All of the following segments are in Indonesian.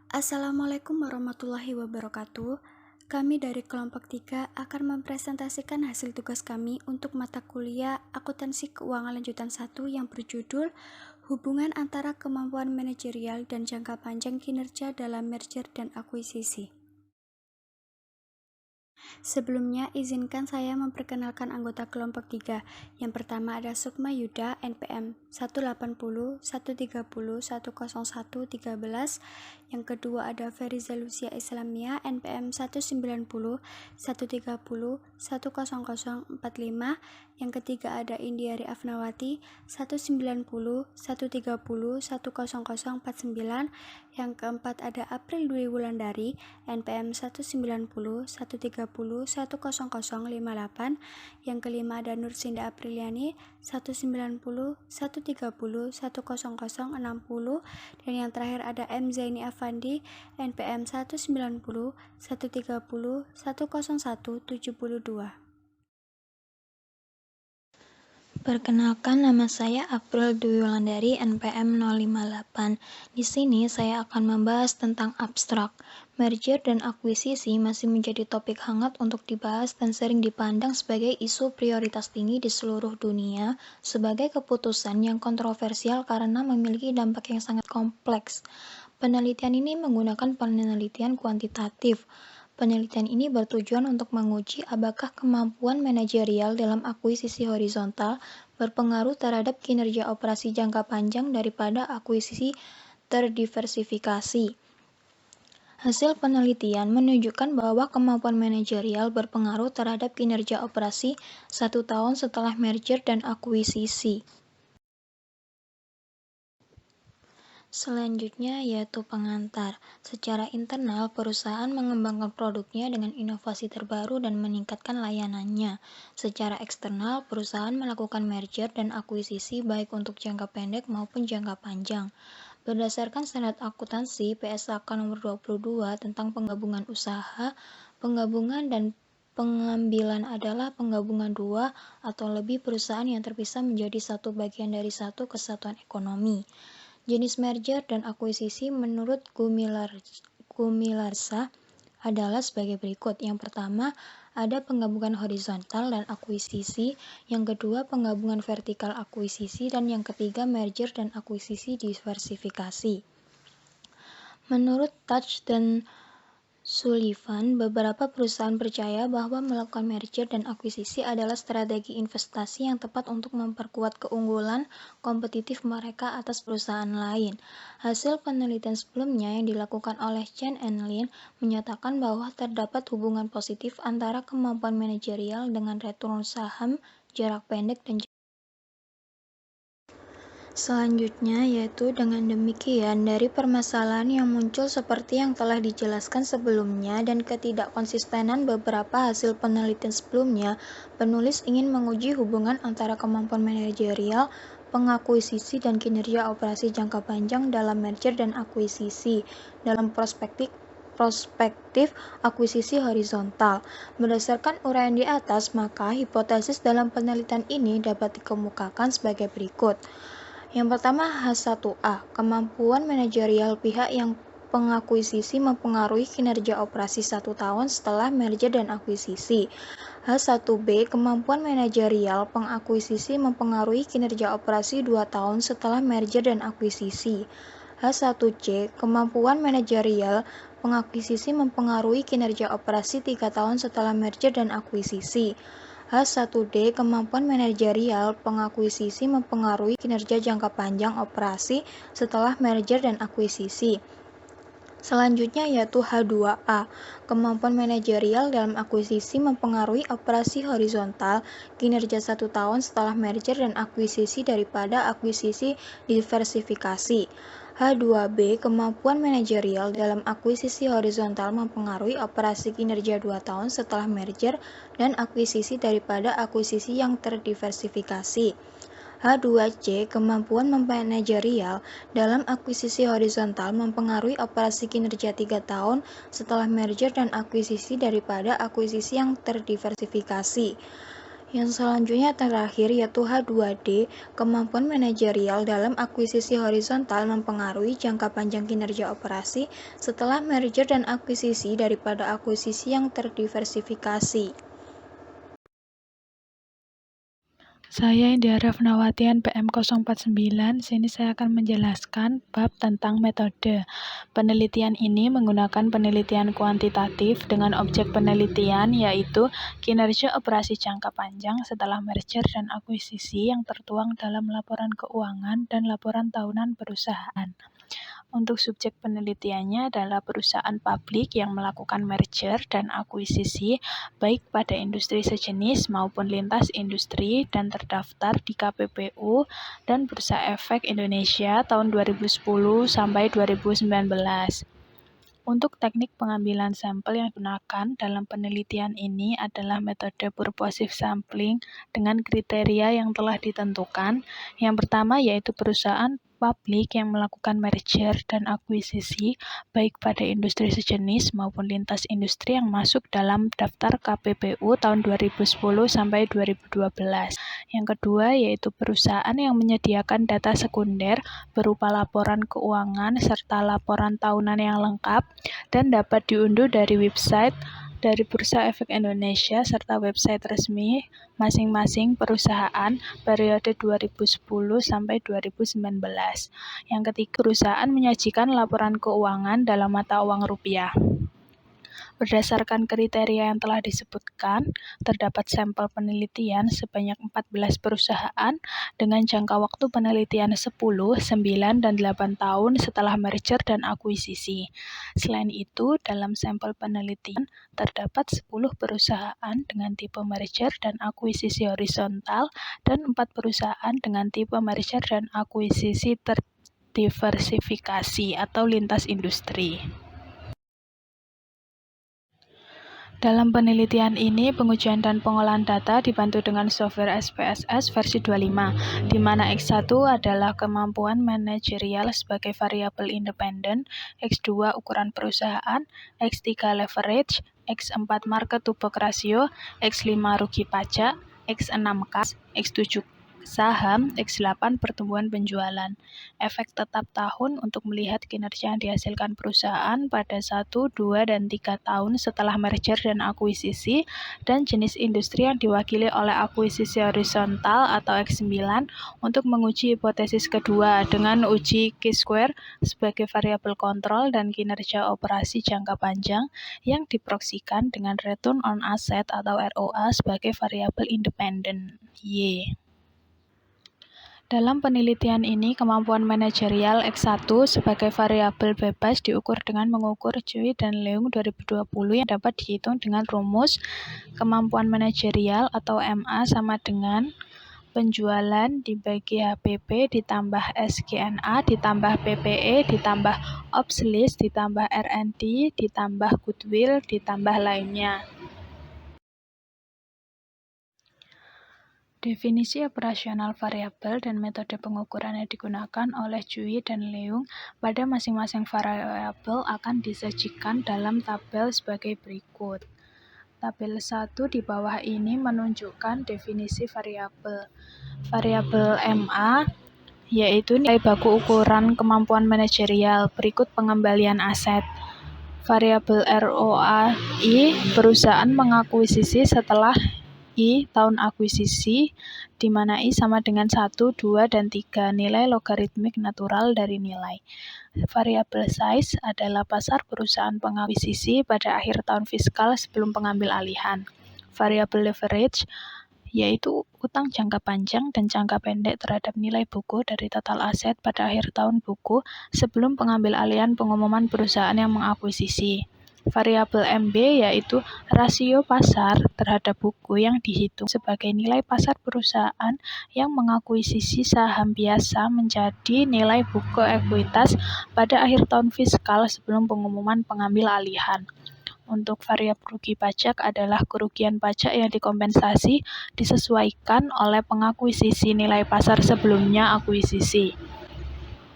Assalamualaikum warahmatullahi wabarakatuh. Kami dari kelompok 3 akan mempresentasikan hasil tugas kami untuk mata kuliah Akuntansi Keuangan Lanjutan 1 yang berjudul Hubungan antara kemampuan manajerial dan jangka panjang kinerja dalam merger dan akuisisi. Sebelumnya, izinkan saya memperkenalkan anggota kelompok 3. Yang pertama ada Sukma Yuda, NPM 180 130 101 13. Yang kedua ada Feriza Lucia Islamia, NPM 190 130 100 45. Yang ketiga ada Indiari Afnawati 190 130 100 49. Yang keempat ada April Dwi Wulandari, NPM 190 130 100 58. Yang kelima ada Nursinda Apriliani 190 130 100 60. Dan yang terakhir ada M Zaini Afandi, NPM 190 130 101 72. Perkenalkan, nama saya April Dwi Wulandari, NPM 058. Di sini saya akan membahas tentang abstrak. Merger dan akuisisi masih menjadi topik hangat untuk dibahas dan sering dipandang sebagai isu prioritas tinggi di seluruh dunia sebagai keputusan yang kontroversial karena memiliki dampak yang sangat kompleks. Penelitian ini menggunakan penelitian kuantitatif. Penelitian ini bertujuan untuk menguji apakah kemampuan manajerial dalam akuisisi horizontal berpengaruh terhadap kinerja operasi jangka panjang daripada akuisisi terdiversifikasi. Hasil penelitian menunjukkan bahwa kemampuan manajerial berpengaruh terhadap kinerja operasi 1 tahun setelah merger dan akuisisi. Selanjutnya yaitu pengantar. Secara internal, perusahaan mengembangkan produknya dengan inovasi terbaru dan meningkatkan layanannya. Secara eksternal, perusahaan melakukan merger dan akuisisi baik untuk jangka pendek maupun jangka panjang. Berdasarkan Standar Akuntansi PSAK nomor 22 tentang penggabungan usaha, penggabungan dan pengambilan adalah penggabungan dua atau lebih perusahaan yang terpisah menjadi satu bagian dari satu kesatuan ekonomi. Jenis merger dan akuisisi menurut Gumilarsa adalah sebagai berikut. Yang pertama, ada penggabungan horizontal dan akuisisi, yang kedua penggabungan vertikal akuisisi, dan yang ketiga merger dan akuisisi diversifikasi. Menurut Touch dan Sullivan, beberapa perusahaan percaya bahwa melakukan merger dan akuisisi adalah strategi investasi yang tepat untuk memperkuat keunggulan kompetitif mereka atas perusahaan lain. Hasil penelitian sebelumnya yang dilakukan oleh Chen and Lin menyatakan bahwa terdapat hubungan positif antara kemampuan manajerial dengan return saham jarak pendek dan selanjutnya, yaitu dengan demikian, dari permasalahan yang muncul seperti yang telah dijelaskan sebelumnya dan ketidakkonsistenan beberapa hasil penelitian sebelumnya, penulis ingin menguji hubungan antara kemampuan manajerial, pengakuisisi, dan kinerja operasi jangka panjang dalam merger dan akuisisi dalam perspektif akuisisi horizontal. Berdasarkan uraian di atas, maka hipotesis dalam penelitian ini dapat dikemukakan sebagai berikut. Yang pertama, H1A, kemampuan manajerial pihak yang pengakuisisi mempengaruhi kinerja operasi 1 tahun setelah merger dan akuisisi. H1B, kemampuan manajerial pengakuisisi mempengaruhi kinerja operasi 2 tahun setelah merger dan akuisisi. H1C, kemampuan manajerial pengakuisisi mempengaruhi kinerja operasi 3 tahun setelah merger dan akuisisi. H1D, kemampuan manajerial pengakuisisi mempengaruhi kinerja jangka panjang operasi setelah merger dan akuisisi. Selanjutnya yaitu H2A, kemampuan manajerial dalam akuisisi mempengaruhi operasi horizontal kinerja 1 tahun setelah merger dan akuisisi daripada akuisisi diversifikasi. H2B, kemampuan manajerial dalam akuisisi horizontal mempengaruhi operasi kinerja 2 tahun setelah merger dan akuisisi daripada akuisisi yang terdiversifikasi. H2C, kemampuan manajerial dalam akuisisi horizontal mempengaruhi operasi kinerja 3 tahun setelah merger dan akuisisi daripada akuisisi yang terdiversifikasi. Yang selanjutnya terakhir yaitu H2D, kemampuan manajerial dalam akuisisi horizontal mempengaruhi jangka panjang kinerja operasi setelah merger dan akuisisi daripada akuisisi yang terdiversifikasi. Saya India Revnawati NPM 049. Sini saya akan menjelaskan bab tentang metode. Penelitian ini menggunakan penelitian kuantitatif dengan objek penelitian yaitu kinerja operasi jangka panjang setelah merger dan akuisisi yang tertuang dalam laporan keuangan dan laporan tahunan perusahaan. Untuk subjek penelitiannya adalah perusahaan publik yang melakukan merger dan akuisisi baik pada industri sejenis maupun lintas industri dan terdaftar di KPPU dan Bursa Efek Indonesia tahun 2010 sampai 2019. Untuk teknik pengambilan sampel yang digunakan dalam penelitian ini adalah metode purposive sampling dengan kriteria yang telah ditentukan. Yang pertama yaitu perusahaan publik yang melakukan merger dan akuisisi baik pada industri sejenis maupun lintas industri yang masuk dalam daftar KPPU tahun 2010 sampai 2012. Yang kedua yaitu perusahaan yang menyediakan data sekunder berupa laporan keuangan serta laporan tahunan yang lengkap dan dapat diunduh dari website dari Bursa Efek Indonesia serta website resmi masing-masing perusahaan periode 2010 sampai 2019. Yang ketiga, perusahaan menyajikan laporan keuangan dalam mata uang rupiah. Berdasarkan kriteria yang telah disebutkan, terdapat sampel penelitian sebanyak 14 perusahaan dengan jangka waktu penelitian 10, 9, dan 8 tahun setelah merger dan akuisisi. Selain itu, dalam sampel penelitian terdapat 10 perusahaan dengan tipe merger dan akuisisi horizontal dan 4 perusahaan dengan tipe merger dan akuisisi terdiversifikasi atau lintas industri. Dalam penelitian ini, pengujian dan pengolahan data dibantu dengan software SPSS versi 25, di mana X1 adalah kemampuan manajerial sebagai variabel independen, X2 ukuran perusahaan, X3 leverage, X4 market to book ratio, X5 rugi pajak, X6 kas, X7 saham, X8 pertumbuhan penjualan. Efek tetap tahun untuk melihat kinerja yang dihasilkan perusahaan pada 1, 2, dan 3 tahun setelah merger dan akuisisi, dan jenis industri yang diwakili oleh akuisisi horizontal atau X9 untuk menguji hipotesis kedua dengan uji Chi-square sebagai variabel kontrol dan kinerja operasi jangka panjang yang diproksikan dengan return on asset atau ROA sebagai variabel independen. Y. Dalam penelitian ini, kemampuan manajerial X1 sebagai variabel bebas diukur dengan mengukur Cui dan Leung 2020 yang dapat dihitung dengan rumus kemampuan manajerial atau MA sama dengan penjualan dibagi HPP ditambah SGNA ditambah PPE ditambah ops list ditambah R&D ditambah goodwill ditambah lainnya. Definisi operasional variabel dan metode pengukuran yang digunakan oleh Cui dan Leung pada masing-masing variabel akan disajikan dalam tabel sebagai berikut. Tabel 1 di bawah ini menunjukkan definisi variabel. Variabel MA yaitu nilai baku ukuran kemampuan manajerial berikut pengembalian aset. Variabel ROAI perusahaan mengakuisisi setelah I tahun akuisisi, di mana I sama dengan 1, 2, dan 3 nilai logaritmik natural dari nilai. Variabel size adalah pasar perusahaan pengakuisisi pada akhir tahun fiskal sebelum pengambil alihan. Variabel leverage yaitu utang jangka panjang dan jangka pendek terhadap nilai buku dari total aset pada akhir tahun buku sebelum pengambil alihan pengumuman perusahaan yang mengakuisisi. Variabel MB yaitu rasio pasar terhadap buku yang dihitung sebagai nilai pasar perusahaan yang mengakuisisi saham biasa menjadi nilai buku ekuitas pada akhir tahun fiskal sebelum pengumuman pengambil alihan. Untuk variabel rugi pajak adalah kerugian pajak yang dikompensasi disesuaikan oleh pengakuisisi nilai pasar sebelumnya akuisisi.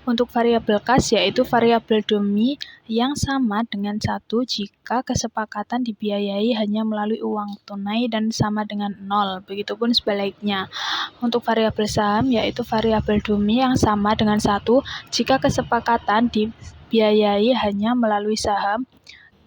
Untuk variabel kas yaitu variabel dummy yang sama dengan 1 jika kesepakatan dibiayai hanya melalui uang tunai dan sama dengan 0, begitupun sebaliknya. Untuk variabel saham yaitu variabel dummy yang sama dengan 1 jika kesepakatan dibiayai hanya melalui saham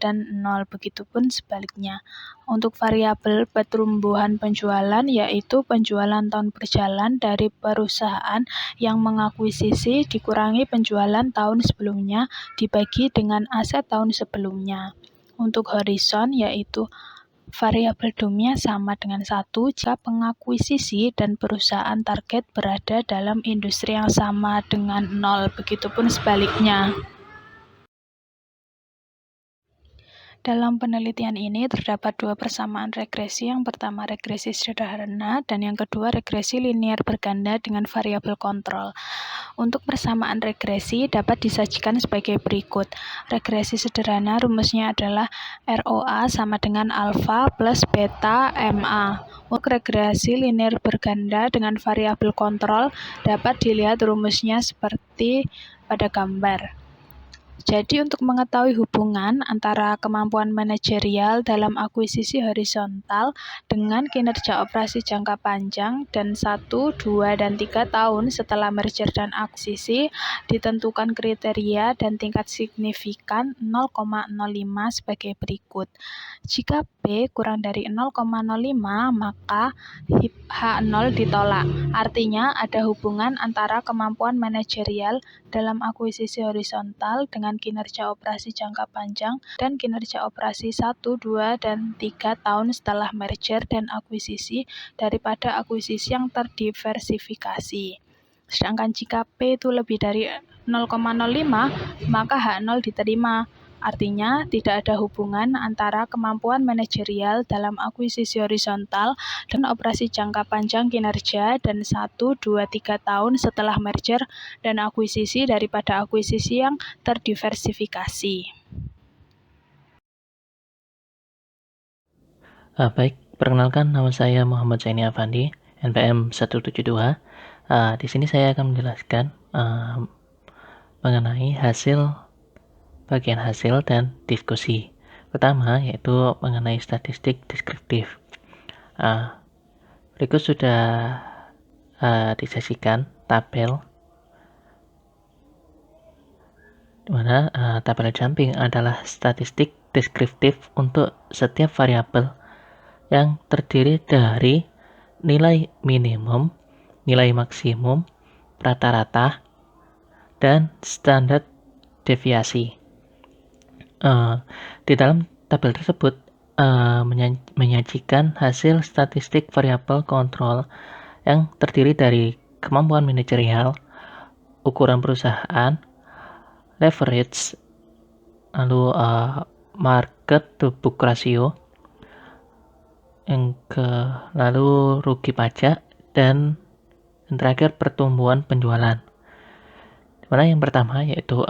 dan 0, begitupun sebaliknya. Untuk variabel pertumbuhan penjualan yaitu penjualan tahun berjalan dari perusahaan yang mengakuisisi dikurangi penjualan tahun sebelumnya dibagi dengan aset tahun sebelumnya. Untuk horizon yaitu variabel dummy sama dengan 1 jika pengakuisisi dan perusahaan target berada dalam industri yang sama dengan 0, begitupun sebaliknya. Dalam penelitian ini terdapat 2 persamaan regresi, yang pertama regresi sederhana dan yang kedua regresi linier berganda dengan variabel kontrol. Untuk persamaan regresi dapat disajikan sebagai berikut. Regresi sederhana rumusnya adalah ROA sama dengan alfa plus beta MA. Untuk regresi linier berganda dengan variabel kontrol dapat dilihat rumusnya seperti pada gambar. Jadi untuk mengetahui hubungan antara kemampuan manajerial dalam akuisisi horizontal dengan kinerja operasi jangka panjang dan 1, 2, dan 3 tahun setelah merger dan akuisisi, ditentukan kriteria dan tingkat signifikan 0,05 sebagai berikut. Jika P kurang dari 0,05 maka H0 ditolak. Artinya ada hubungan antara kemampuan manajerial dalam akuisisi horizontal dengan kinerja operasi jangka panjang dan kinerja operasi 1, 2, dan 3 tahun setelah merger dan akuisisi daripada akuisisi yang terdiversifikasi. Sedangkan jika P itu lebih dari 0,05 maka H0 diterima. Artinya, tidak ada hubungan antara kemampuan manajerial dalam akuisisi horizontal dan operasi jangka panjang kinerja dan 1, 2, 3 tahun setelah merger dan akuisisi daripada akuisisi yang terdiversifikasi. Baik, perkenalkan nama saya Muhammad Zaini Afandi, NPM 172. Di sini saya akan menjelaskan mengenai bagian hasil dan diskusi. Pertama yaitu mengenai statistik deskriptif. Berikut sudah disajikan tabel di mana tabel jumping adalah statistik deskriptif untuk setiap variabel yang terdiri dari nilai minimum, nilai maksimum, rata-rata, dan standar deviasi. Di dalam tabel tersebut menyajikan hasil statistik variabel kontrol yang terdiri dari kemampuan manajerial, ukuran perusahaan, leverage, lalu market to book ratio, lalu rugi pajak, dan yang terakhir pertumbuhan penjualan. Dimana yang pertama yaitu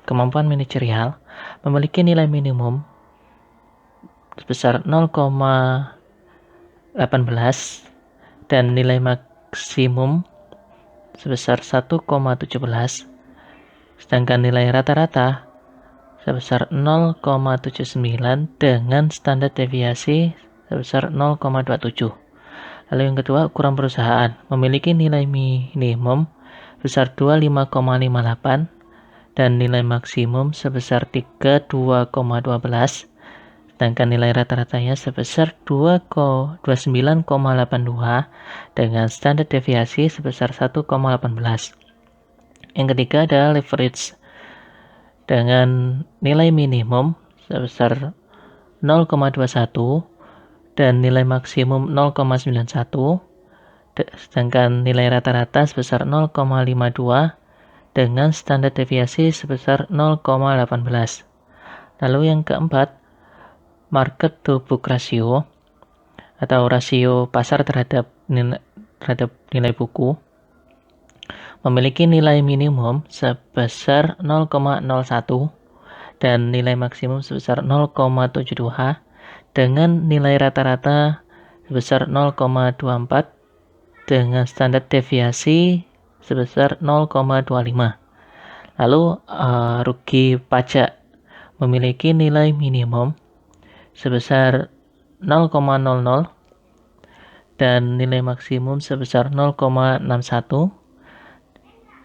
kemampuan manajerial memiliki nilai minimum sebesar 0,18 dan nilai maksimum sebesar 1,17, sedangkan nilai rata-rata sebesar 0,79 dengan standar deviasi sebesar 0,27. Lalu yang kedua, ukuran perusahaan memiliki nilai minimum sebesar 25,58 dan nilai maksimum sebesar 32,12, sedangkan nilai rata-ratanya sebesar 29,82 dengan standar deviasi sebesar 1,18. Yang ketiga adalah leverage dengan nilai minimum sebesar 0,21 dan nilai maksimum 0,91, sedangkan nilai rata-rata sebesar 0,52 dengan standar deviasi sebesar 0,18. Lalu yang keempat, market to book ratio atau rasio pasar terhadap nilai buku memiliki nilai minimum sebesar 0,01 dan nilai maksimum sebesar 0,72 dengan nilai rata-rata sebesar 0,24 dengan standar deviasi sebesar 0,25. Lalu rugi pajak memiliki nilai minimum sebesar 0,00 dan nilai maksimum sebesar 0,61,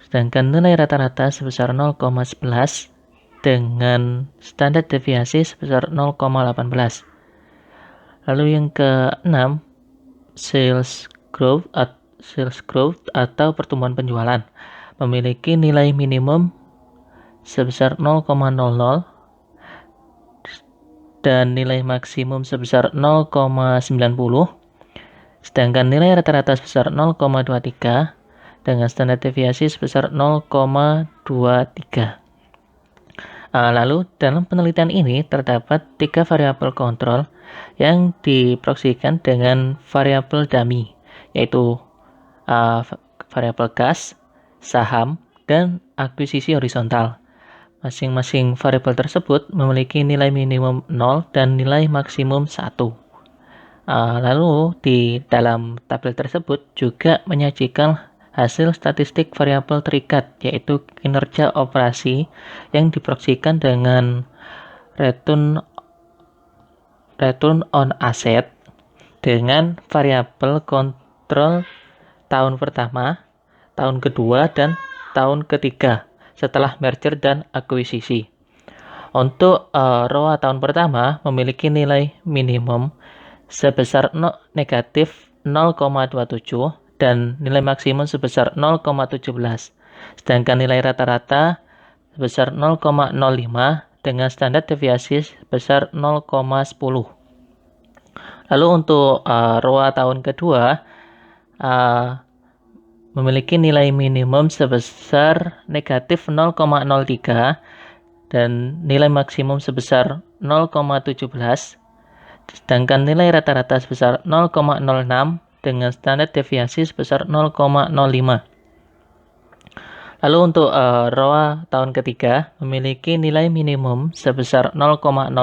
sedangkan nilai rata-rata sebesar 0,11 dengan standar deviasi sebesar 0,18. Lalu yang keenam, sales growth atau pertumbuhan penjualan memiliki nilai minimum sebesar 0,00 dan nilai maksimum sebesar 0,90, sedangkan nilai rata-rata sebesar 0,23 dengan standar deviasi sebesar 0,23. Lalu dalam penelitian ini terdapat 3 variabel kontrol yang diproyeksikan dengan variabel dummy, yaitu variabel gas, saham, dan akuisisi horizontal. Masing-masing variabel tersebut memiliki nilai minimum 0 dan nilai maksimum 1. Lalu di dalam tabel tersebut juga menyajikan hasil statistik variabel terikat, yaitu kinerja operasi yang diproyeksikan dengan return on asset dengan variabel kontrol tahun pertama, tahun kedua, dan tahun ketiga setelah merger dan akuisisi. Untuk ROA tahun pertama memiliki nilai minimum sebesar negatif 0,27 dan nilai maksimum sebesar 0,17, sedangkan nilai rata-rata sebesar 0,05 dengan standar deviasi sebesar 0,10. Lalu untuk ROA tahun kedua memiliki nilai minimum sebesar negatif 0,03 dan nilai maksimum sebesar 0,17, sedangkan nilai rata-rata sebesar 0,06 dengan standar deviasi sebesar 0,05. Lalu untuk ROA tahun ketiga memiliki nilai minimum sebesar 0,04,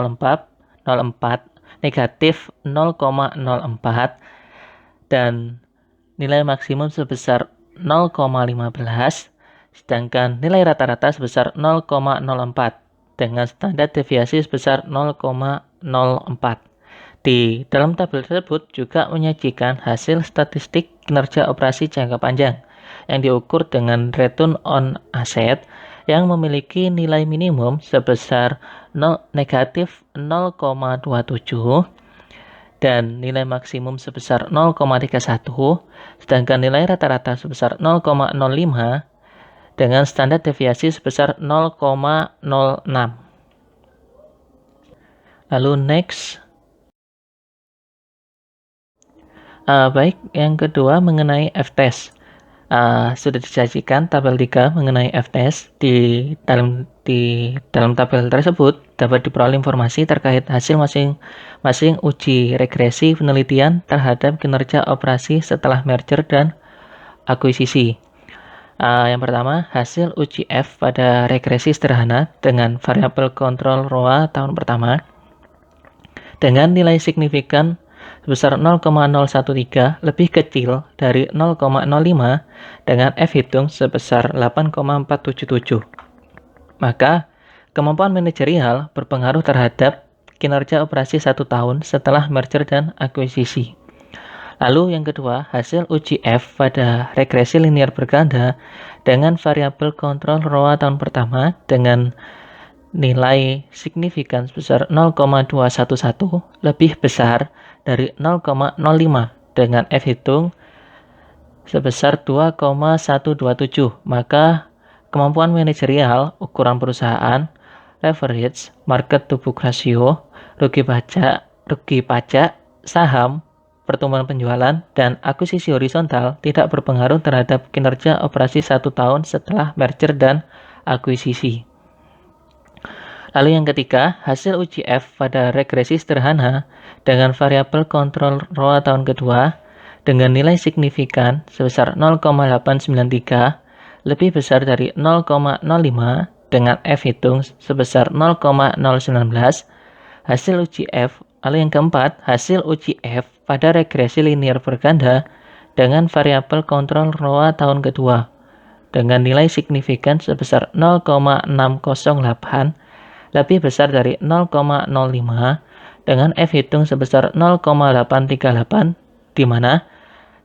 negatif 0,04 dan nilai maksimum sebesar 0,15, sedangkan nilai rata-rata sebesar 0,04 dengan standar deviasi sebesar 0,04. Di dalam tabel tersebut juga menyajikan hasil statistik kinerja operasi jangka panjang yang diukur dengan return on asset yang memiliki nilai minimum sebesar negatif 0,27 dan nilai maksimum sebesar 0,31, sedangkan nilai rata-rata sebesar 0,05 dengan standar deviasi sebesar 0,06. Lalu next. Baik, yang kedua mengenai F-test. Sudah disajikan tabel 3 mengenai F-test. Di dalam tabel tersebut dapat diperoleh informasi terkait hasil masing-masing uji regresi penelitian terhadap kinerja operasi setelah merger dan akuisisi. Yang pertama, hasil uji F pada regresi sederhana dengan variabel kontrol ROA tahun pertama dengan nilai signifikan sebesar 0,013 lebih kecil dari 0,05 dengan F hitung sebesar 8,477. Maka kemampuan manajerial berpengaruh terhadap kinerja operasi 1 tahun setelah merger dan akuisisi. Lalu yang kedua, hasil uji F pada regresi linear berganda dengan variabel kontrol ROA tahun pertama dengan nilai signifikan sebesar 0,211 lebih besar dari 0,05 dengan F hitung sebesar 2,127. Maka kemampuan manajerial, ukuran perusahaan, leverage, market to book ratio, rugi pajak, saham, pertumbuhan penjualan, dan akuisisi horizontal tidak berpengaruh terhadap kinerja operasi 1 tahun setelah merger dan akuisisi. Lalu yang ketiga, hasil uji F pada regresi sederhana dengan variabel kontrol ROA tahun kedua dengan nilai signifikan sebesar 0,893 lebih besar dari 0,05 dengan F hitung sebesar 0,019. Hasil uji F. Lalu yang keempat, hasil uji F pada regresi linear berganda dengan variabel kontrol ROA tahun kedua dengan nilai signifikan sebesar 0,608 lebih besar dari 0,05 dengan F hitung sebesar 0,838, di mana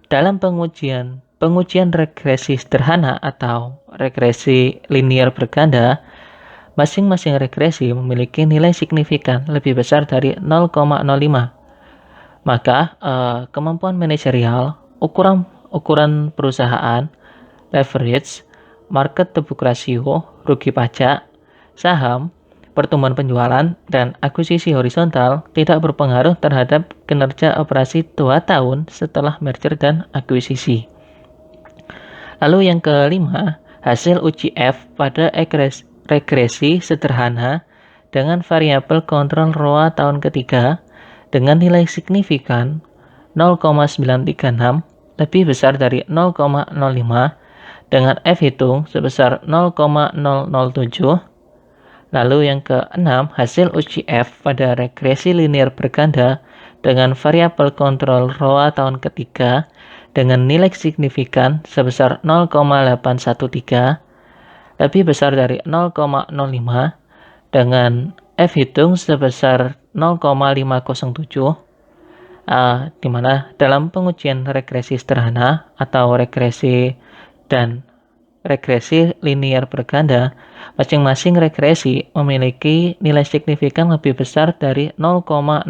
dalam pengujian regresi sederhana atau regresi linear berganda, masing-masing regresi memiliki nilai signifikan lebih besar dari 0,05. Maka kemampuan manajerial, ukuran perusahaan, leverage, market to book ratio, rugi pajak, saham, pertumbuhan penjualan, dan akuisisi horizontal tidak berpengaruh terhadap kinerja operasi 2 tahun setelah merger dan akuisisi. Lalu yang kelima, hasil uji F pada regresi sederhana dengan variabel kontrol ROA tahun ketiga dengan nilai signifikan 0,936 lebih besar dari 0,05 dengan F hitung sebesar 0,007. Lalu yang keenam, hasil uji F pada regresi linear berganda dengan variabel kontrol ROA tahun ketiga dengan nilai signifikan sebesar 0,813 lebih besar dari 0,05 dengan F hitung sebesar 0,507, di mana dalam pengujian regresi sederhana atau regresi dan regresi linear berganda, masing-masing regresi memiliki nilai signifikan lebih besar dari 0,05.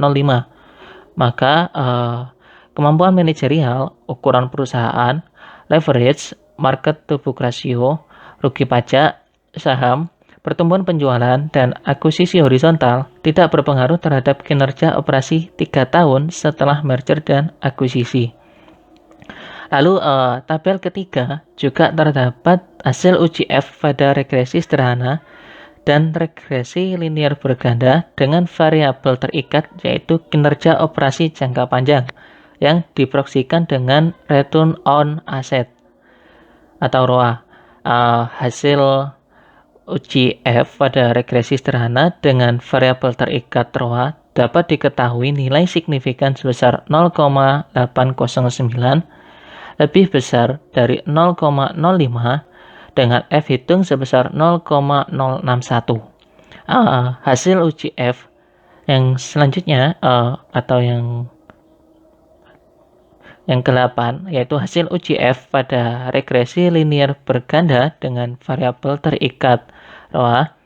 Maka kemampuan manajerial, ukuran perusahaan, leverage, market to book ratio, rugi pajak, saham, pertumbuhan penjualan, dan akuisisi horizontal tidak berpengaruh terhadap kinerja operasi 3 tahun setelah merger dan akuisisi. Lalu tabel ketiga juga terdapat hasil uji F pada regresi sederhana dan regresi linear berganda dengan variabel terikat, yaitu kinerja operasi jangka panjang yang diproyeksikan dengan return on asset atau ROA. Hasil uji F pada regresi sederhana dengan variabel terikat ROA dapat diketahui nilai signifikan sebesar 0,809 lebih besar dari 0,05 dengan F hitung sebesar 0,061. Hasil uji F yang selanjutnya atau yang ke-8 yaitu hasil uji F pada regresi linear berganda dengan variabel terikat ROA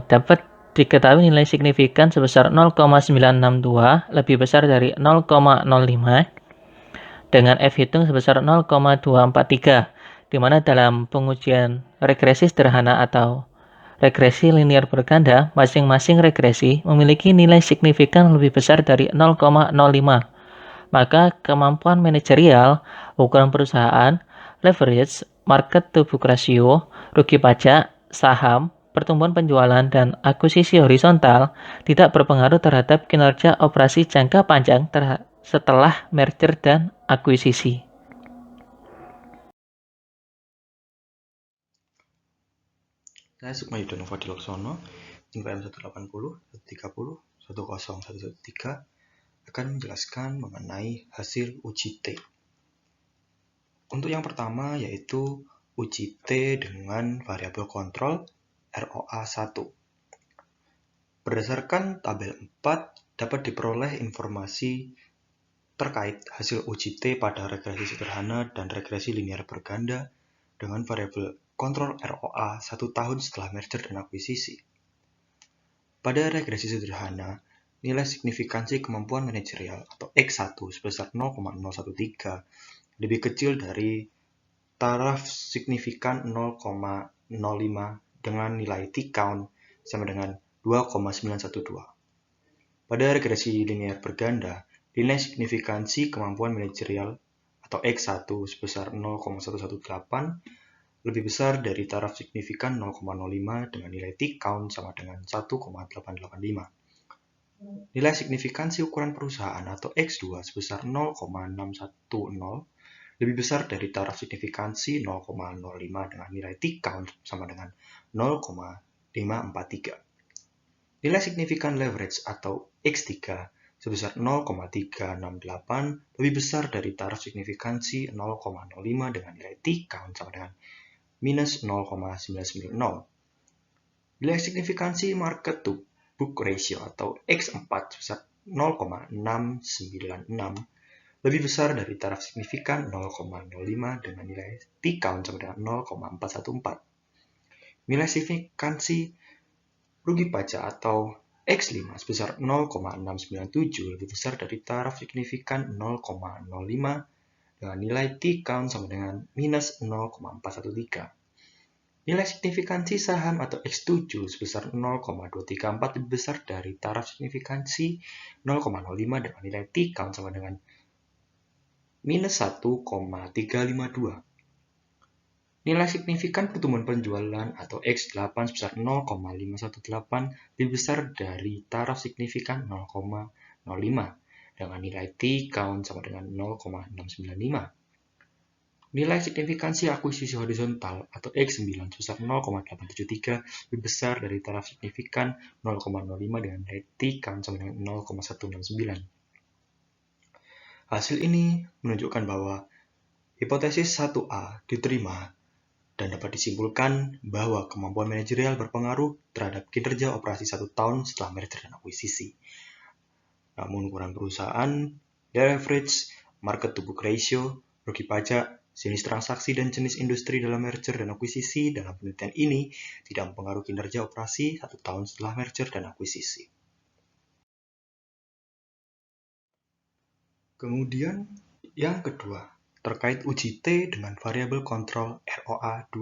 dapat diketahui nilai signifikan sebesar 0,962 lebih besar dari 0,05 dengan F hitung sebesar 0,243, di mana dalam pengujian regresi sederhana atau regresi linear berganda, masing-masing regresi memiliki nilai signifikan lebih besar dari 0,05. Maka kemampuan manajerial, ukuran perusahaan, leverage, market to book ratio, rugi pajak, saham, pertumbuhan penjualan, dan akuisisi horizontal tidak berpengaruh terhadap kinerja operasi jangka panjang setelah merger dan akuisisi. Saya Sukma Yudhanova Diloksono, NPM 180, 130, 10113 akan menjelaskan mengenai hasil uji T. Untuk yang pertama yaitu uji T dengan variabel kontrol ROA 1. Berdasarkan tabel 4 dapat diperoleh informasi terkait hasil uji T pada regresi sederhana dan regresi linear berganda dengan variabel kontrol ROA 1 tahun setelah merger dan akuisisi. Pada regresi sederhana, nilai signifikansi kemampuan manajerial atau X1 sebesar 0,013 lebih kecil dari taraf signifikan 0,05 dengan nilai T-count sama dengan 2,912. Pada regresi linear berganda, nilai signifikansi kemampuan manajerial atau X1 sebesar 0,118 lebih besar dari taraf signifikan 0,05 dengan nilai T-count sama dengan 1,885. Nilai signifikansi ukuran perusahaan atau X2 sebesar 0,610 lebih besar dari taraf signifikansi 0,05 dengan nilai T-count sama dengan 0,543. Nilai signifikan leverage atau X3 sebesar 0,368 lebih besar dari taraf signifikansi 0,05 dengan nilai T-count sama dengan minus 0,990. Nilai signifikansi market to book ratio atau X4 sebesar 0,696 lebih besar dari taraf signifikan 0,05 dengan nilai T-count sama dengan 0,414. Nilai signifikansi rugi pajak atau X5 sebesar 0,697 lebih besar dari taraf signifikan 0,05 dengan nilai T-count sama dengan minus 0,413. Nilai signifikansi saham atau X7 sebesar 0,234 lebih besar dari taraf signifikansi 0,05 dengan nilai T-count sama dengan minus 1,352. Nilai signifikan pertumbuhan penjualan atau X8 sebesar 0,518 lebih besar dari taraf signifikan 0,05 dengan nilai T-count sama dengan 0,695. Nilai signifikansi akuisisi horizontal atau X9 sebesar 0,873 lebih besar dari taraf signifikan 0,05 dengan nilai T-count sama dengan 0,169. Hasil ini menunjukkan bahwa hipotesis 1A diterima dan dapat disimpulkan bahwa kemampuan manajerial berpengaruh terhadap kinerja operasi 1 tahun setelah merger dan akuisisi. Namun ukuran perusahaan, leverage, market to book ratio, rugi pajak, jenis transaksi dan jenis industri dalam merger dan akuisisi dalam penelitian ini tidak mempengaruhi kinerja operasi 1 tahun setelah merger dan akuisisi. Kemudian yang kedua, terkait uji T dengan variabel kontrol ROA2.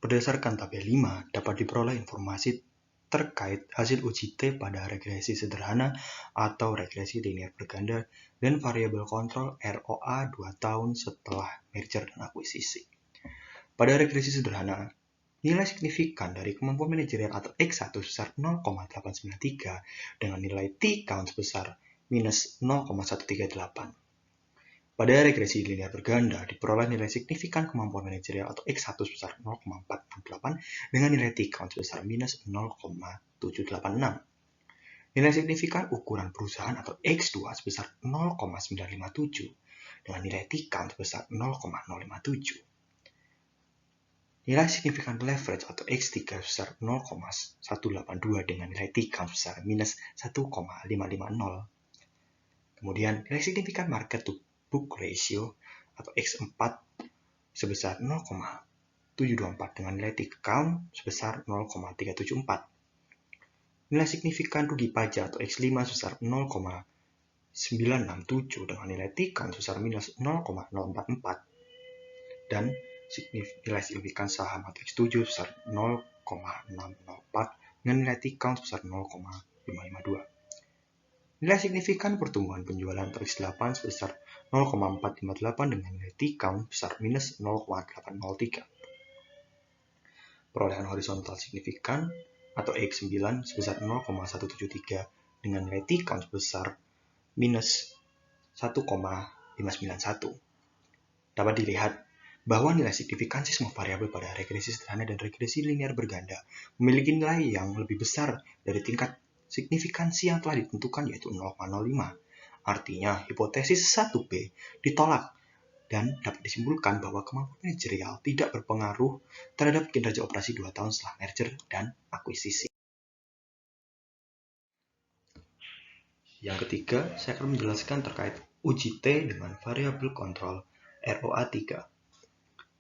Berdasarkan tabel 5, dapat diperoleh informasi terkait hasil uji T pada regresi sederhana atau regresi linear berganda dan variabel kontrol ROA 2 tahun setelah merger dan akuisisi. Pada regresi sederhana, nilai signifikan dari kemampuan manajerial atau X1 sebesar 0,893 dengan nilai T-count sebesar minus 0,138. Pada regresi linear berganda, diperoleh nilai signifikan kemampuan manajerial atau X1 sebesar 0,468 dengan nilai T-count sebesar minus 0,786. Nilai signifikan ukuran perusahaan atau X2 sebesar 0,957 dengan nilai T-count sebesar 0,057. Nilai signifikan leverage atau X3 sebesar 0,182 dengan nilai T-count sebesar minus 1,550. Kemudian nilai signifikan market to book ratio atau X4 sebesar 0,724 dengan nilai T-count sebesar 0,374. Nilai signifikan rugi pajak atau X5 sebesar 0,967 dengan nilai T-count sebesar minus 0,044. Dan nilai signifikan saham atau X7 sebesar 0,604 dengan nilai T-count sebesar 0,552. Nilai signifikan pertumbuhan penjualan atau X8 sebesar 0,458 dengan nilai T-count besar minus 0,803. Perolehan horizontal signifikan atau X9 sebesar 0,173 dengan nilai T-count besar minus 1,591. Dapat dilihat bahwa nilai signifikansi semua variabel pada regresi sederhana dan regresi linear berganda memiliki nilai yang lebih besar dari tingkat signifikansi yang telah ditentukan yaitu 0,05. Artinya, hipotesis 1B ditolak dan dapat disimpulkan bahwa kemampuan manajerial tidak berpengaruh terhadap kinerja operasi 2 tahun setelah merger dan akuisisi. Yang ketiga, saya akan menjelaskan terkait uji T dengan variabel kontrol ROA3.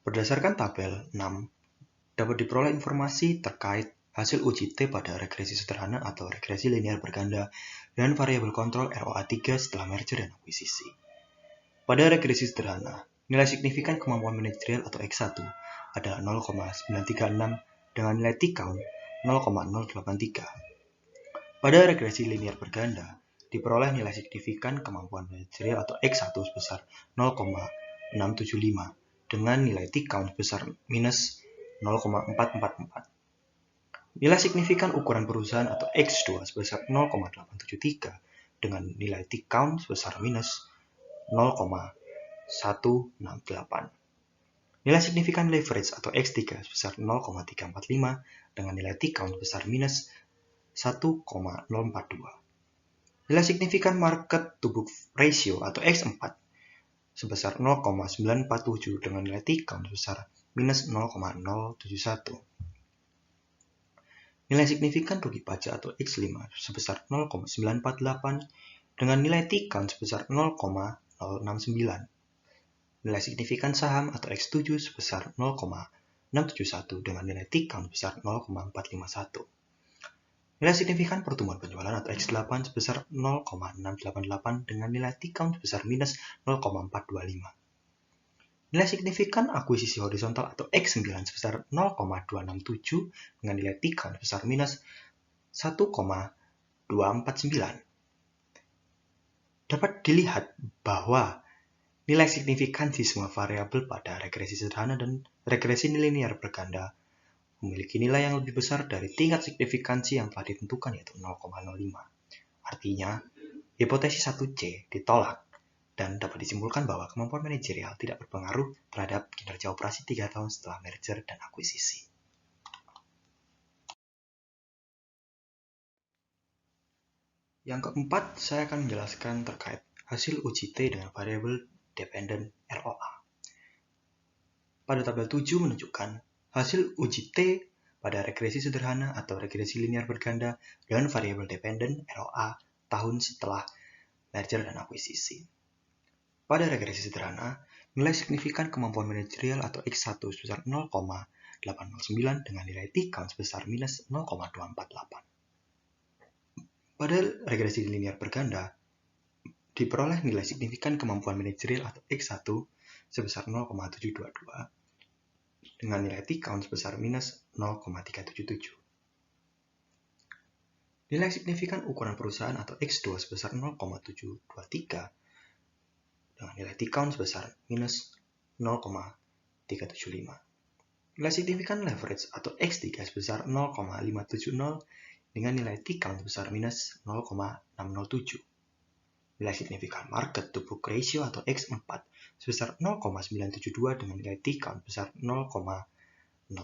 Berdasarkan tabel 6, dapat diperoleh informasi terkait hasil uji T pada regresi sederhana atau regresi linear berganda dan variabel kontrol ROA3 setelah merger dan akuisisi. Pada regresi sederhana, nilai signifikan kemampuan manajerial atau X1 adalah 0,936 dengan nilai T-count 0,083. Pada regresi linear berganda, diperoleh nilai signifikan kemampuan manajerial atau X1 sebesar 0,675 dengan nilai T-count sebesar minus 0,444. Nilai signifikan ukuran perusahaan atau X2 sebesar 0,873 dengan nilai T-count sebesar minus 0,168. Nilai signifikan leverage atau X3 sebesar 0,345 dengan nilai T-count sebesar minus 1,042. Nilai signifikan market to book ratio atau X4 sebesar 0,947 dengan nilai T-count sebesar minus 0,071. Nilai signifikan rugi pajak atau X5 sebesar 0,948 dengan nilai T-count sebesar 0,069. Nilai signifikan saham atau X7 sebesar 0,671 dengan nilai T-count sebesar 0,451. Nilai signifikan pertumbuhan penjualan atau X8 sebesar 0,688 dengan nilai T-count sebesar minus 0,425. Nilai signifikan akuisisi horizontal atau X9 sebesar 0,267 dengan nilai T-count sebesar minus 1,249. Dapat dilihat bahwa nilai signifikansi semua variabel pada regresi sederhana dan regresi linear berganda memiliki nilai yang lebih besar dari tingkat signifikansi yang telah ditentukan, yaitu 0,05. Artinya, hipotesis 1C ditolak dan dapat disimpulkan bahwa kemampuan manajerial tidak berpengaruh terhadap kinerja operasi 3 tahun setelah merger dan akuisisi. Yang keempat, saya akan menjelaskan terkait hasil uji T dengan variabel dependent ROA. Pada tabel 7 menunjukkan hasil uji T pada regresi sederhana atau regresi linear berganda dengan variabel dependent ROA tahun setelah merger dan akuisisi. Pada regresi sederhana, nilai signifikan kemampuan manajerial atau X1 sebesar 0,809 dengan nilai T-count sebesar minus 0,248. Pada regresi linear berganda, diperoleh nilai signifikan kemampuan manajerial atau X1 sebesar 0,722 dengan nilai T-count sebesar minus 0,377. Nilai signifikan ukuran perusahaan atau X2 sebesar 0,723 dengan nilai T-count sebesar minus 0,375. Nilai signifikan leverage atau X3 sebesar 0,570 dengan nilai T-count sebesar minus 0,607. Nilai signifikan market to book ratio atau X4 sebesar 0,972 dengan nilai T-count sebesar 0,036.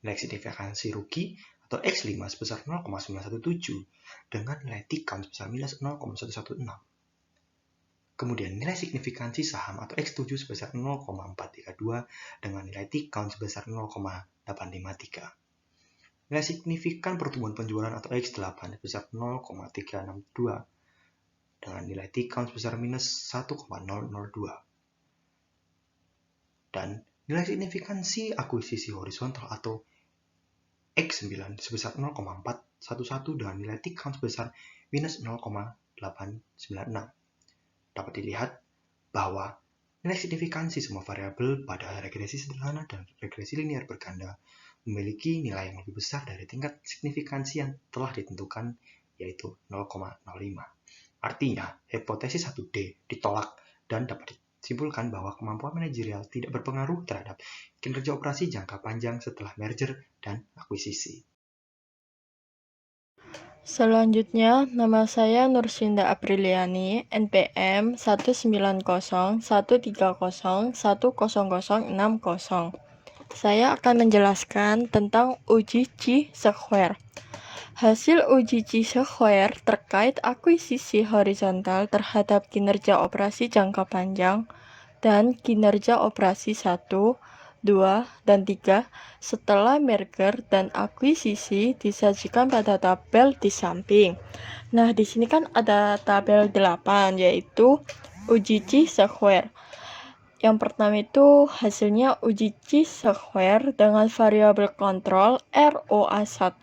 Nilai signifikansi rugi atau X5 sebesar 0,917 dengan nilai T-count sebesar minus 0,116. Kemudian nilai signifikansi saham atau X7 sebesar 0,432 dengan nilai T-count sebesar 0,853. Nilai signifikan pertumbuhan penjualan atau X8 sebesar 0,362 dengan nilai T-count sebesar minus 1,002. Dan nilai signifikansi akuisisi horizontal atau X9 sebesar 0,411 dengan nilai T-count sebesar minus 0,896. Dapat dilihat bahwa nilai signifikansi semua variabel pada regresi sederhana dan regresi linear berganda memiliki nilai yang lebih besar dari tingkat signifikansi yang telah ditentukan, yaitu 0,05. Artinya, hipotesis 1D ditolak dan dapat disimpulkan bahwa kemampuan manajerial tidak berpengaruh terhadap kinerja operasi jangka panjang setelah merger dan akuisisi. Selanjutnya, nama saya Nursinda Apriliani, NPM 19013010060. Saya akan menjelaskan tentang uji chi-square. Hasil uji chi-square terkait akuisisi horizontal terhadap kinerja operasi jangka panjang dan kinerja operasi 1, 2, dan 3 setelah merger dan akuisisi disajikan pada tabel di samping. Nah, di sini kan ada tabel 8, yaitu uji chi-square. Yang pertama itu hasilnya uji chi-square dengan variabel kontrol ROA1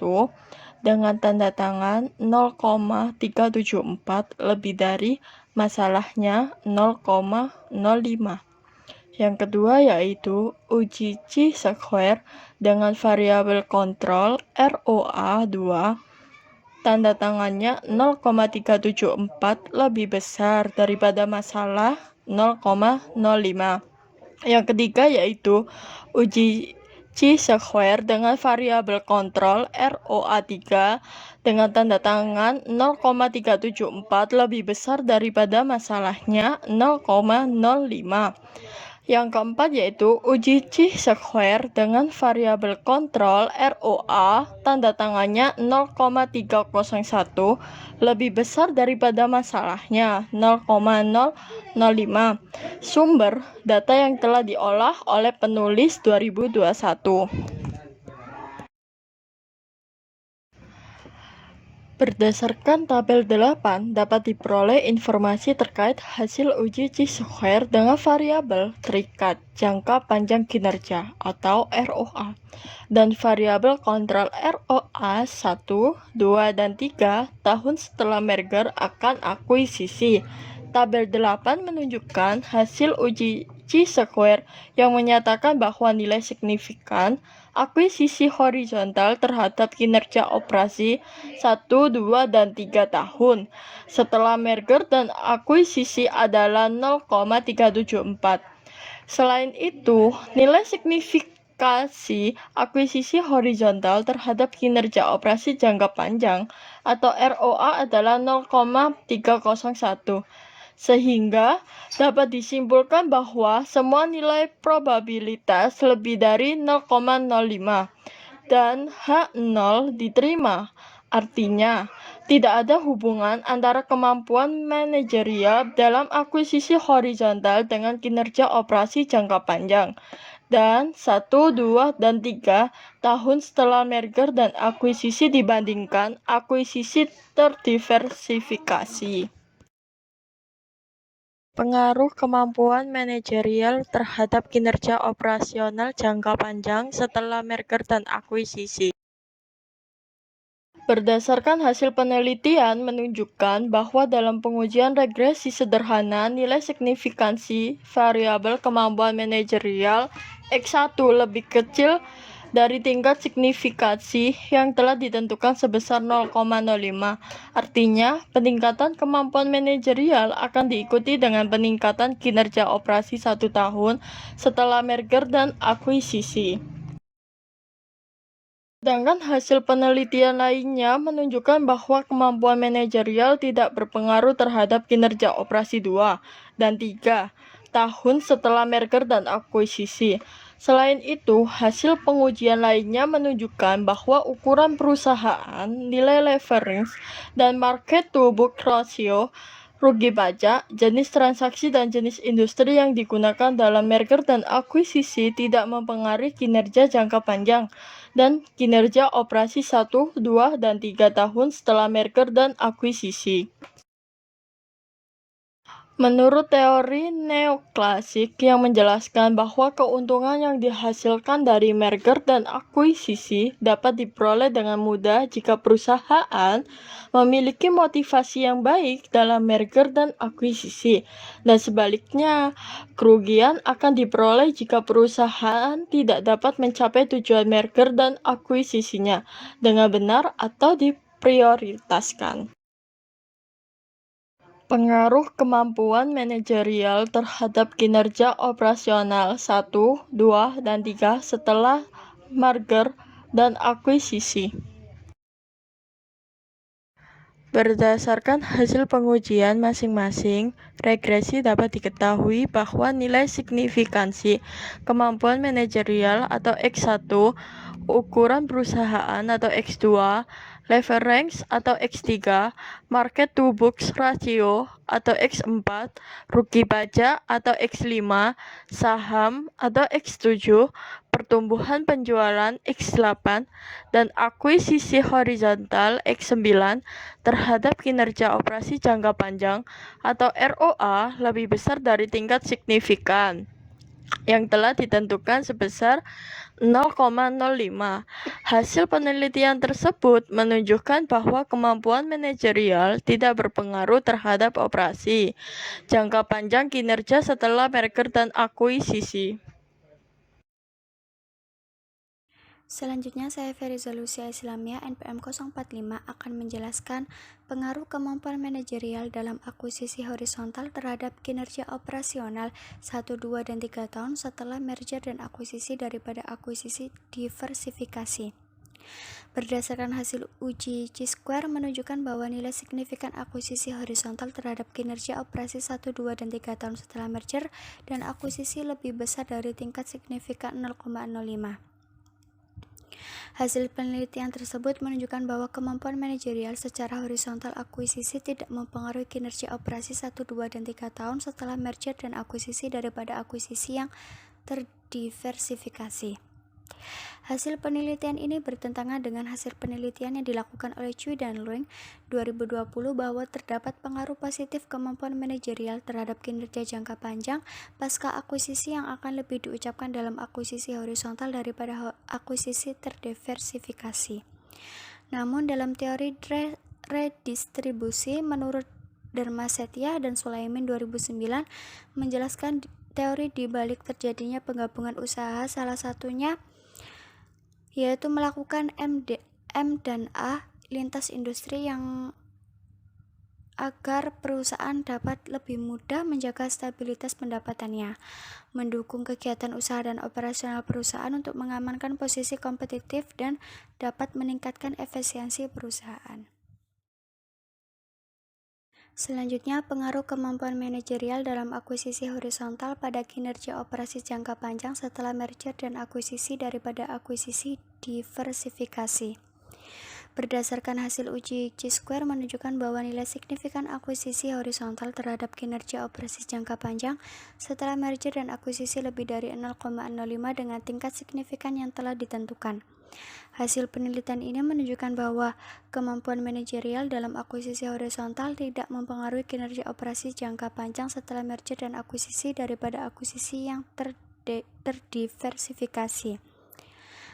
dengan tanda tangan 0,374 lebih dari masalahnya 0,05. Yang kedua yaitu uji chi-square dengan variabel kontrol ROA2 tanda tangannya 0,374 lebih besar daripada masalah 0,05. Yang ketiga yaitu uji chi-square dengan variabel kontrol ROA3 dengan tanda tangan 0,374 lebih besar daripada masalahnya 0,05. Yang keempat yaitu uji chi-square dengan variabel kontrol ROA tanda tangannya 0,301 lebih besar daripada masalahnya 0,005. Sumber data yang telah diolah oleh penulis 2021. Berdasarkan tabel 8 dapat diperoleh informasi terkait hasil uji chi-square dengan variabel terikat jangka panjang kinerja atau ROA dan variabel kontrol ROA 1, 2, dan 3 tahun setelah merger akan akuisisi. Tabel 8 menunjukkan hasil uji chi-square yang menyatakan bahwa nilai signifikan akuisisi horizontal terhadap kinerja operasi 1, 2, dan 3 tahun setelah merger dan akuisisi adalah 0,374. Selain itu, nilai signifikasi akuisisi horizontal terhadap kinerja operasi jangka panjang atau ROA adalah 0,301. Sehingga dapat disimpulkan bahwa semua nilai probabilitas lebih dari 0,05 dan H0 diterima. Artinya, tidak ada hubungan antara kemampuan manajerial dalam akuisisi horizontal dengan kinerja operasi jangka panjang. Dan 1, 2, dan 3 tahun setelah merger dan akuisisi dibandingkan akuisisi terdiversifikasi. Pengaruh kemampuan manajerial terhadap kinerja operasional jangka panjang setelah merger dan akuisisi. Berdasarkan hasil penelitian menunjukkan bahwa dalam pengujian regresi sederhana, nilai signifikansi variabel kemampuan manajerial X1 lebih kecil dari tingkat signifikansi yang telah ditentukan sebesar 0,05. Artinya, peningkatan kemampuan manajerial akan diikuti dengan peningkatan kinerja operasi 1 tahun setelah merger dan akuisisi. Sedangkan hasil penelitian lainnya menunjukkan bahwa kemampuan manajerial tidak berpengaruh terhadap kinerja operasi 2 dan 3 tahun setelah merger dan akuisisi. Selain itu, hasil pengujian lainnya menunjukkan bahwa ukuran perusahaan, nilai leverage, dan market to book ratio, rugi pajak, jenis transaksi, dan jenis industri yang digunakan dalam merger dan akuisisi tidak mempengaruhi kinerja jangka panjang dan kinerja operasi 1, 2, dan 3 tahun setelah merger dan akuisisi. Menurut teori neoklasik yang menjelaskan bahwa keuntungan yang dihasilkan dari merger dan akuisisi dapat diperoleh dengan mudah jika perusahaan memiliki motivasi yang baik dalam merger dan akuisisi, dan sebaliknya, kerugian akan diperoleh jika perusahaan tidak dapat mencapai tujuan merger dan akuisisinya dengan benar atau diprioritaskan. Pengaruh kemampuan manajerial terhadap kinerja operasional 1, 2, dan 3 setelah merger dan akuisisi. Berdasarkan hasil pengujian masing-masing, regresi dapat diketahui bahwa nilai signifikansi kemampuan manajerial atau X1, ukuran perusahaan atau X2, leverage atau X3, market to books ratio atau X4, rugi pajak atau X5, saham atau X7, pertumbuhan penjualan X8, dan akuisisi horizontal X9 terhadap kinerja operasi jangka panjang atau ROA lebih besar dari tingkat signifikan yang telah ditentukan sebesar 0,05. Hasil penelitian tersebut menunjukkan bahwa kemampuan manajerial tidak berpengaruh terhadap operasi jangka panjang kinerja setelah merger dan akuisisi. Selanjutnya, saya Feriza Lucia Islamia, NPM 045, akan menjelaskan pengaruh kemampuan manajerial dalam akuisisi horizontal terhadap kinerja operasional 1, 2, dan 3 tahun setelah merger dan akuisisi daripada akuisisi diversifikasi. Berdasarkan hasil uji Chi-square menunjukkan bahwa nilai signifikan akuisisi horizontal terhadap kinerja operasi 1, 2, dan 3 tahun setelah merger dan akuisisi lebih besar dari tingkat signifikan 0,05. Hasil penelitian tersebut menunjukkan bahwa kemampuan manajerial secara horizontal akuisisi tidak mempengaruhi kinerja operasi 1, 2, dan 3 tahun setelah merger dan akuisisi daripada akuisisi yang terdiversifikasi. Hasil penelitian ini bertentangan dengan hasil penelitian yang dilakukan oleh Cui dan Lueng 2020 bahwa terdapat pengaruh positif kemampuan manajerial terhadap kinerja jangka panjang pasca akuisisi yang akan lebih diucapkan dalam akuisisi horizontal daripada akuisisi terdiversifikasi. Namun dalam teori redistribusi menurut Dharma Setia dan Sulaiman 2009 menjelaskan teori di balik terjadinya penggabungan usaha, salah satunya yaitu melakukan M dan A lintas industri yang agar perusahaan dapat lebih mudah menjaga stabilitas pendapatannya, mendukung kegiatan usaha dan operasional perusahaan untuk mengamankan posisi kompetitif dan dapat meningkatkan efisiensi perusahaan. Selanjutnya, pengaruh kemampuan manajerial dalam akuisisi horizontal pada kinerja operasi jangka panjang setelah merger dan akuisisi daripada akuisisi diversifikasi. Berdasarkan hasil uji Chi-square menunjukkan bahwa nilai signifikan akuisisi horizontal terhadap kinerja operasi jangka panjang setelah merger dan akuisisi lebih dari 0,05 dengan tingkat signifikan yang telah ditentukan. Hasil penelitian ini menunjukkan bahwa kemampuan manajerial dalam akuisisi horizontal tidak mempengaruhi kinerja operasi jangka panjang setelah merger dan akuisisi daripada akuisisi yang terdiversifikasi.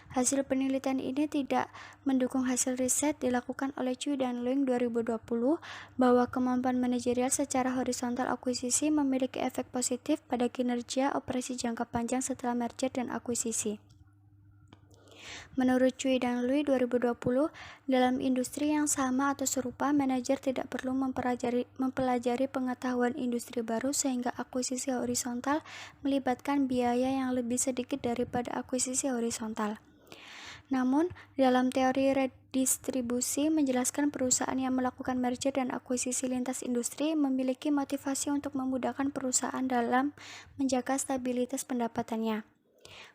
Hasil penelitian ini tidak mendukung hasil riset dilakukan oleh Cui dan Lueng 2020 bahwa kemampuan manajerial secara horizontal akuisisi memiliki efek positif pada kinerja operasi jangka panjang setelah merger dan akuisisi. Menurut Cui dan Lui 2020, dalam industri yang sama atau serupa, manajer tidak perlu mempelajari pengetahuan industri baru sehingga akuisisi horizontal melibatkan biaya yang lebih sedikit daripada akuisisi horizontal. Namun, dalam teori redistribusi menjelaskan perusahaan yang melakukan merger dan akuisisi lintas industri memiliki motivasi untuk memudahkan perusahaan dalam menjaga stabilitas pendapatannya,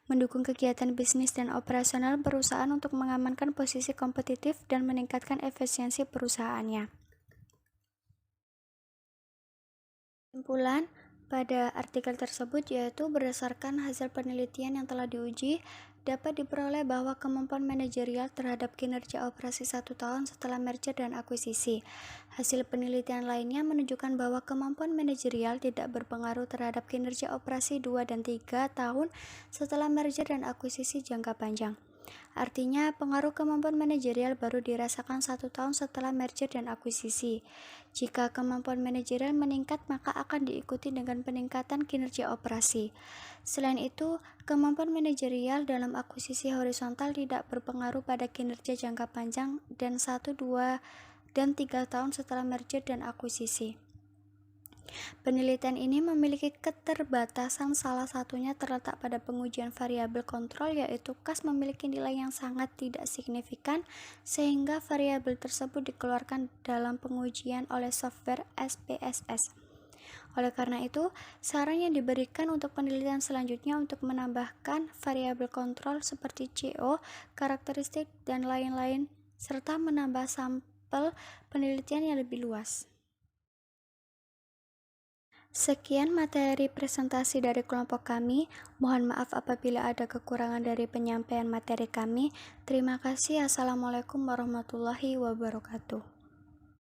mendukung kegiatan bisnis dan operasional perusahaan untuk mengamankan posisi kompetitif dan meningkatkan efisiensi perusahaannya. Kesimpulan pada artikel tersebut yaitu berdasarkan hasil penelitian yang telah diuji, dapat diperoleh bahwa kemampuan manajerial terhadap kinerja operasi 1 tahun setelah merger dan akuisisi. Hasil penelitian lainnya menunjukkan bahwa kemampuan manajerial tidak berpengaruh terhadap kinerja operasi 2 dan 3 tahun setelah merger dan akuisisi jangka panjang. Artinya, pengaruh kemampuan manajerial baru dirasakan 1 tahun setelah merger dan akuisisi. Jika kemampuan manajerial meningkat, maka akan diikuti dengan peningkatan kinerja operasi. Selain itu, kemampuan manajerial dalam akuisisi horizontal tidak berpengaruh pada kinerja jangka panjang dan 1, 2, dan 3 tahun setelah merger dan akuisisi. Penelitian ini memiliki keterbatasan, salah satunya terletak pada pengujian variabel kontrol, yaitu kas memiliki nilai yang sangat tidak signifikan sehingga variabel tersebut dikeluarkan dalam pengujian oleh software SPSS. Oleh karena itu, saran yang diberikan untuk penelitian selanjutnya untuk menambahkan variabel kontrol seperti CO, karakteristik, dan lain-lain, serta menambah sampel penelitian yang lebih luas. Sekian materi presentasi dari kelompok kami. Mohon maaf apabila ada kekurangan dari penyampaian materi kami. Terima kasih. Assalamualaikum warahmatullahi wabarakatuh.